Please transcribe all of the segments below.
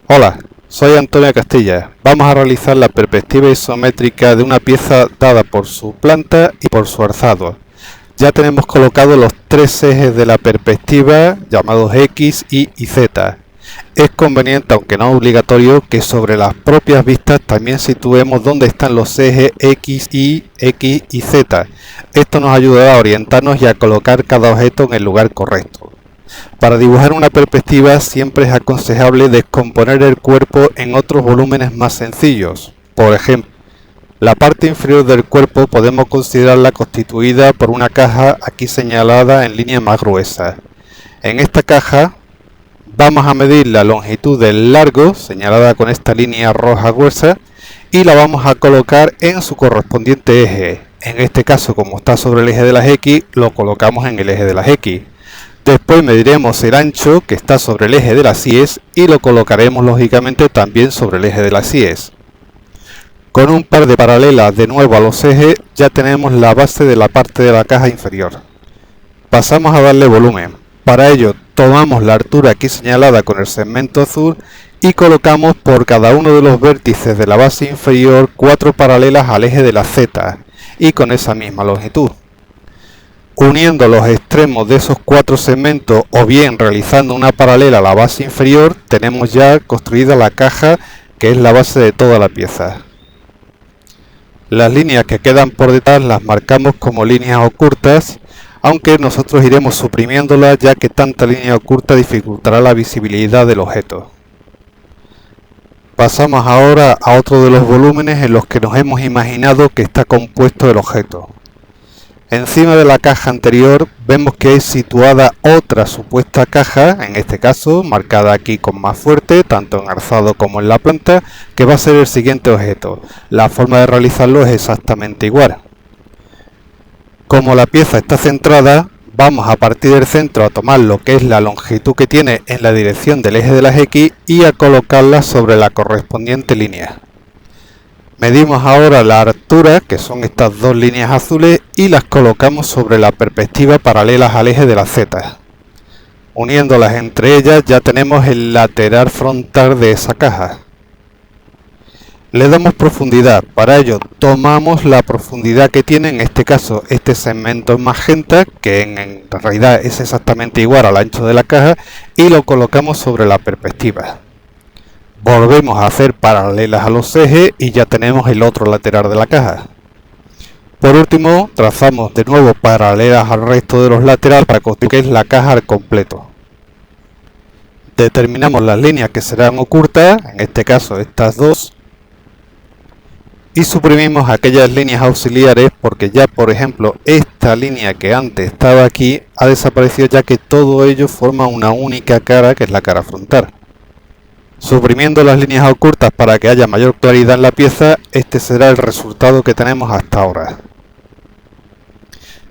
Hola, soy Antonio Castilla. Vamos a realizar la perspectiva isométrica de una pieza dada por su planta y por su alzado. Ya tenemos colocados los tres ejes de la perspectiva, llamados X, Y y Z. Es conveniente, aunque no obligatorio, que sobre las propias vistas también situemos dónde están los ejes X, Y y Z. Esto nos ayudará a orientarnos y a colocar cada objeto en el lugar correcto. Para dibujar una perspectiva siempre es aconsejable descomponer el cuerpo en otros volúmenes más sencillos. Por ejemplo, la parte inferior del cuerpo podemos considerarla constituida por una caja aquí señalada en línea más gruesa. En esta caja vamos a medir la longitud del largo, señalada con esta línea roja gruesa, y la vamos a colocar en su correspondiente eje. En este caso, como está sobre el eje de las X, lo colocamos en el eje de las X. Después mediremos el ancho que está sobre el eje de las Y y lo colocaremos lógicamente también sobre el eje de las Y. Con un par de paralelas de nuevo a los ejes ya tenemos la base de la parte de la caja inferior. Pasamos a darle volumen. Para ello tomamos la altura aquí señalada con el segmento azul y colocamos por cada uno de los vértices de la base inferior 4 paralelas al eje de la Z y con esa misma longitud. Uniendo los extremos de esos 4 segmentos o bien realizando una paralela a la base inferior, tenemos ya construida la caja que es la base de toda la pieza. Las líneas que quedan por detrás las marcamos como líneas ocultas, aunque nosotros iremos suprimiéndolas ya que tanta línea oculta dificultará la visibilidad del objeto. Pasamos ahora a otro de los volúmenes en los que nos hemos imaginado que está compuesto el objeto. Encima de la caja anterior vemos que es situada otra supuesta caja, en este caso marcada aquí con más fuerte, tanto en alzado como en la planta, que va a ser el siguiente objeto. La forma de realizarlo es exactamente igual. Como la pieza está centrada, vamos a partir del centro a tomar lo que es la longitud que tiene en la dirección del eje de las X y a colocarla sobre la correspondiente línea. Medimos ahora la altura, que son estas dos líneas azules, y las colocamos sobre la perspectiva paralelas al eje de la Z. Uniéndolas entre ellas ya tenemos el lateral frontal de esa caja. Le damos profundidad. Para ello tomamos la profundidad que tiene en este caso este segmento magenta, que en realidad es exactamente igual al ancho de la caja, y lo colocamos sobre la perspectiva. Volvemos a hacer paralelas a los ejes y ya tenemos el otro lateral de la caja. Por último, trazamos de nuevo paralelas al resto de los laterales para construir la caja al completo. Determinamos las líneas que serán ocultas, en este caso estas dos, y suprimimos aquellas líneas auxiliares porque ya, por ejemplo, esta línea que antes estaba aquí ha desaparecido ya que todo ello forma una única cara que es la cara frontal. Suprimiendo las líneas ocultas para que haya mayor claridad en la pieza, este será el resultado que tenemos hasta ahora.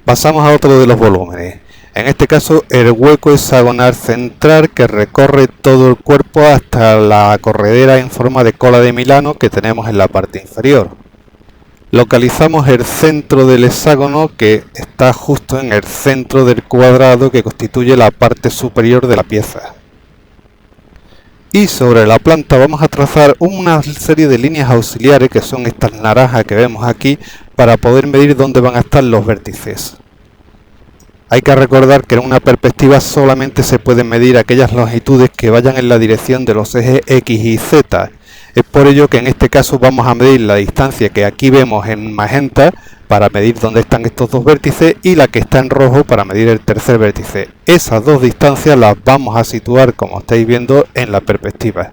Pasamos a otro de los volúmenes, en este caso el hueco hexagonal central que recorre todo el cuerpo hasta la corredera en forma de cola de Milano que tenemos en la parte inferior. Localizamos el centro del hexágono que está justo en el centro del cuadrado que constituye la parte superior de la pieza. Y sobre la planta vamos a trazar una serie de líneas auxiliares que son estas naranjas que vemos aquí para poder medir dónde van a estar los vértices. Hay que recordar que en una perspectiva solamente se pueden medir aquellas longitudes que vayan en la dirección de los ejes X y Z. Es por ello que en este caso vamos a medir la distancia que aquí vemos en magenta para medir dónde están estos dos vértices y la que está en rojo para medir el tercer vértice. Esas dos distancias las vamos a situar, como estáis viendo, en la perspectiva.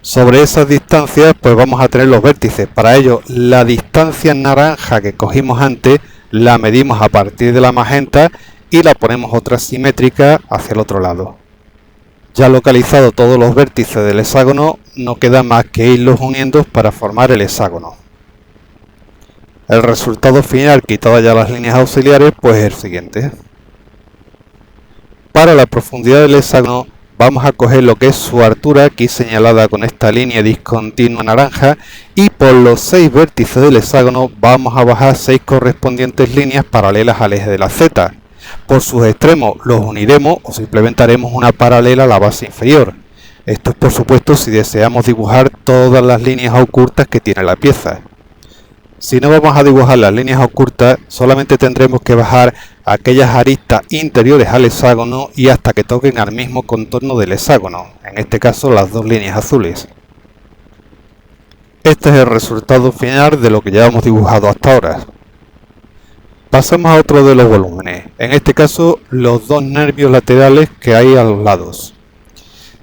Sobre esas distancias pues vamos a tener los vértices. Para ello la distancia naranja que cogimos antes la medimos a partir de la magenta y la ponemos otra simétrica hacia el otro lado. Ya localizado todos los vértices del hexágono, no queda más que irlos uniendo para formar el hexágono. El resultado final, quitadas ya las líneas auxiliares, pues es el siguiente. Para la profundidad del hexágono vamos a coger lo que es su altura, aquí señalada con esta línea discontinua naranja, y por los 6 vértices del hexágono vamos a bajar 6 correspondientes líneas paralelas al eje de la Z. Por sus extremos los uniremos o simplemente haremos una paralela a la base inferior. Esto es por supuesto si deseamos dibujar todas las líneas ocultas que tiene la pieza. Si no vamos a dibujar las líneas ocultas, solamente tendremos que bajar aquellas aristas interiores al hexágono y hasta que toquen al mismo contorno del hexágono, en este caso las dos líneas azules. Este es el resultado final de lo que ya hemos dibujado hasta ahora. Pasamos a otro de los volúmenes, en este caso los dos nervios laterales que hay a los lados.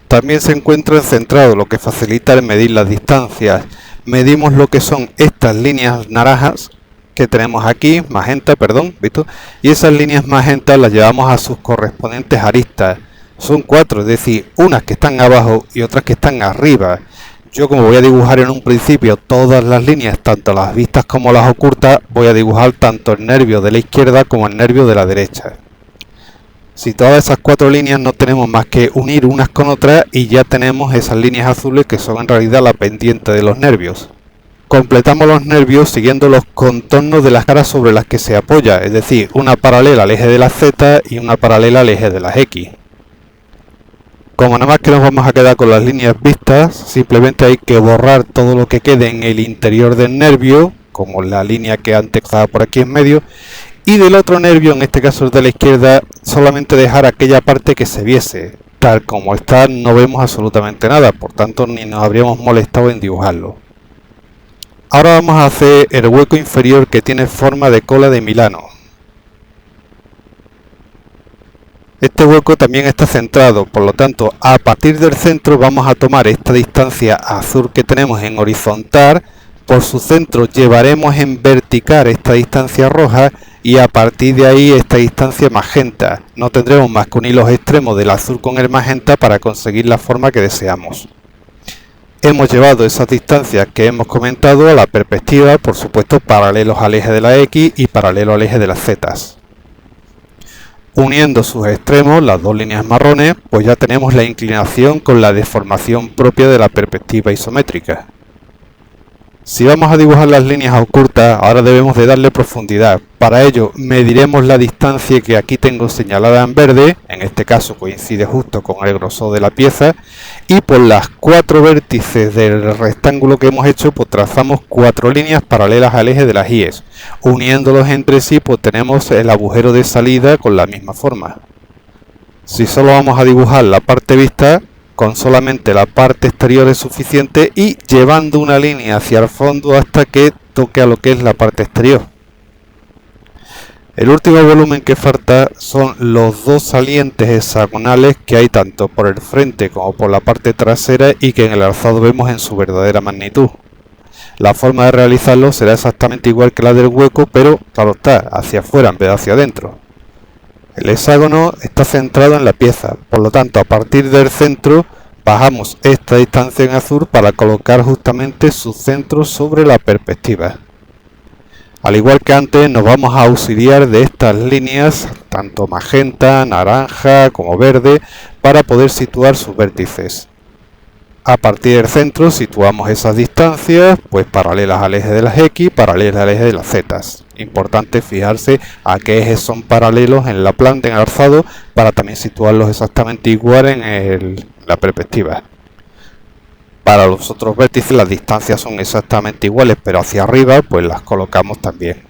También se encuentran centrados, lo que facilita el medir las distancias. Medimos lo que son estas líneas naranjas que tenemos aquí, magenta, perdón, ¿visto? Y esas líneas magenta las llevamos a sus correspondientes aristas. Son 4, es decir, unas que están abajo y otras que están arriba. Yo, como voy a dibujar en un principio todas las líneas, tanto las vistas como las ocultas, voy a dibujar tanto el nervio de la izquierda como el nervio de la derecha. Si todas esas 4 líneas no tenemos más que unir unas con otras y ya tenemos esas líneas azules que son en realidad la pendiente de los nervios. Completamos los nervios siguiendo los contornos de las caras sobre las que se apoya, es decir, una paralela al eje de las Z y una paralela al eje de las X. Como nada más que nos vamos a quedar con las líneas vistas, simplemente hay que borrar todo lo que quede en el interior del nervio, como la línea que antes estaba por aquí en medio, y del otro nervio, en este caso el de la izquierda, solamente dejar aquella parte que se viese. Tal como está no vemos absolutamente nada, por tanto ni nos habríamos molestado en dibujarlo. Ahora vamos a hacer el hueco inferior que tiene forma de cola de Milano. Este hueco también está centrado, por lo tanto a partir del centro vamos a tomar esta distancia azul que tenemos en horizontal, por su centro llevaremos en vertical esta distancia roja y a partir de ahí esta distancia magenta. No tendremos más que unir los extremos del azul con el magenta para conseguir la forma que deseamos. Hemos llevado esas distancias que hemos comentado a la perspectiva, por supuesto paralelos al eje de la X y paralelo al eje de las Z. Uniendo sus extremos, las dos líneas marrones, pues ya tenemos la inclinación con la deformación propia de la perspectiva isométrica. Si vamos a dibujar las líneas ocultas, ahora debemos de darle profundidad. Para ello mediremos la distancia que aquí tengo señalada en verde, en este caso coincide justo con el grosor de la pieza, y por las 4 vértices del rectángulo que hemos hecho, pues trazamos 4 líneas paralelas al eje de las IES. Uniéndolos entre sí, pues tenemos el agujero de salida con la misma forma. Si solo vamos a dibujar la parte vista, con solamente la parte exterior es suficiente y llevando una línea hacia el fondo hasta que toque a lo que es la parte exterior. El último volumen que falta son los dos salientes hexagonales que hay tanto por el frente como por la parte trasera y que en el alzado vemos en su verdadera magnitud. La forma de realizarlo será exactamente igual que la del hueco, pero claro está, hacia afuera en vez de hacia adentro. El hexágono está centrado en la pieza, por lo tanto a partir del centro bajamos esta distancia en azul para colocar justamente su centro sobre la perspectiva. Al igual que antes nos vamos a auxiliar de estas líneas, tanto magenta, naranja como verde, para poder situar sus vértices. A partir del centro situamos esas distancias, pues paralelas al eje de las X, paralelas al eje de las Z. Importante fijarse a qué ejes son paralelos en la planta, en el alzado, para también situarlos exactamente igual en la perspectiva. Para los otros vértices las distancias son exactamente iguales, pero hacia arriba pues las colocamos también.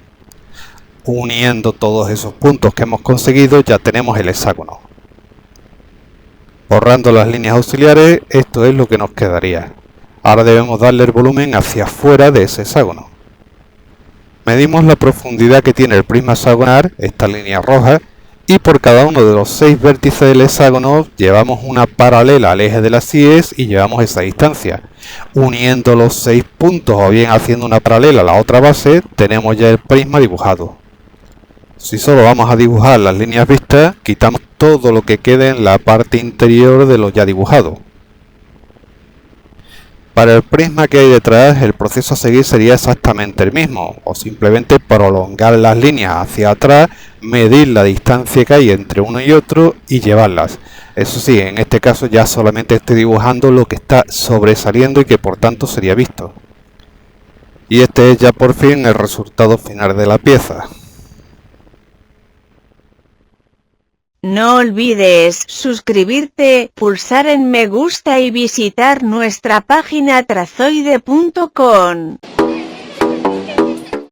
Uniendo todos esos puntos que hemos conseguido ya tenemos el hexágono. Borrando las líneas auxiliares, esto es lo que nos quedaría. Ahora debemos darle el volumen hacia afuera de ese hexágono. Medimos la profundidad que tiene el prisma hexagonal, esta línea roja, y por cada uno de los 6 vértices del hexágono llevamos una paralela al eje de las IES y llevamos esa distancia. Uniendo los 6 puntos o bien haciendo una paralela a la otra base, tenemos ya el prisma dibujado. Si solo vamos a dibujar las líneas vistas, quitamos todo lo que quede en la parte interior de lo ya dibujado. Para el prisma que hay detrás, el proceso a seguir sería exactamente el mismo, o simplemente prolongar las líneas hacia atrás, medir la distancia que hay entre uno y otro y llevarlas. Eso sí, en este caso ya solamente estoy dibujando lo que está sobresaliendo y que por tanto sería visto. Y este es ya por fin el resultado final de la pieza. No olvides suscribirte, pulsar en me gusta y visitar nuestra página trazoide.com.